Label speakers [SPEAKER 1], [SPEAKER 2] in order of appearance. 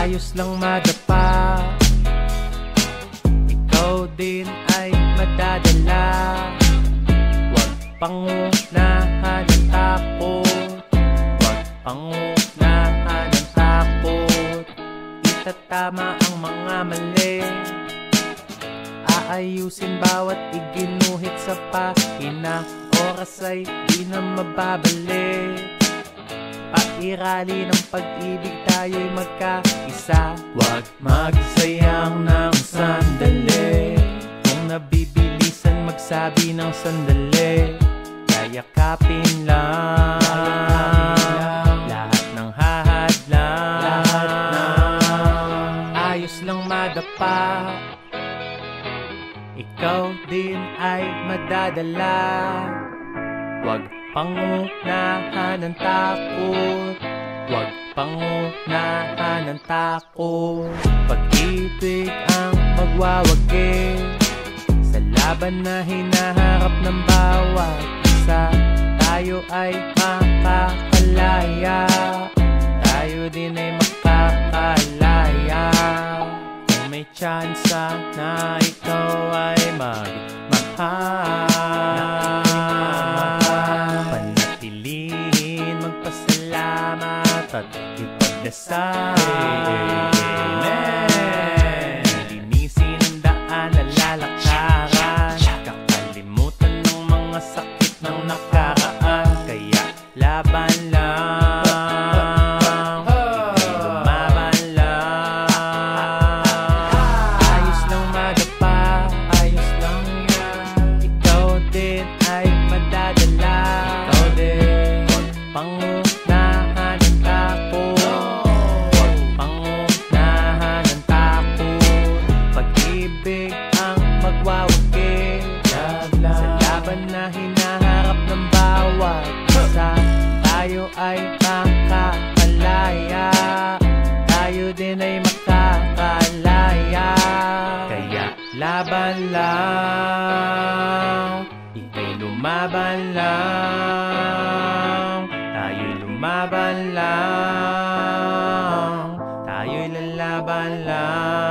[SPEAKER 1] ayos lang madapa. Ikaw din ay madadala. Huwag pangunahan ng takot. Huwag pangunahan ng takot. Itatama ang mga mali. Aayusin bawat iginuhit sa pahina. Oras ay di na mababalik. Pairali ng pag-ibig tayo'y magkaisa. Huwag magsayang ng sandali. Kung nabibilisan magsabi ng sandali. Yayakapin lang lahat ng hahadlang. Ayos lang madapa. Ikaw din ay madadala. Huwag pangunahan ng takot. Huwag pangunahan ng takot. Pag-ibig ang magwawagi sa laban na hinaharap ng bawat isa. Tayo ay makakalaya. Tayo din ay makakalaya. Kung may tsansa na ikaw ay magmahal, panatilihin magpasalamat at ipagdasal. Linisin ang daan na lalakaran. Kakalimutan ng mga sakit ng nakaraan. Kaya laban lang, hindi lumaban lang. Ayos lang madapa, ayos lang yan. Ikaw din ay madadala. Ikaw din, huwag pangunahan ng takot. Huwag pangunahan ng takot. Pag-ibig ang magwawagi sa laban na hinaharap ng bawat isa. Tayo ay makakalaya. Tayo din ay makakalaya. Kaya laban lang, ika'y lumaban lang. Tayo'y lumaban lang. Tayo'y lalaban lang.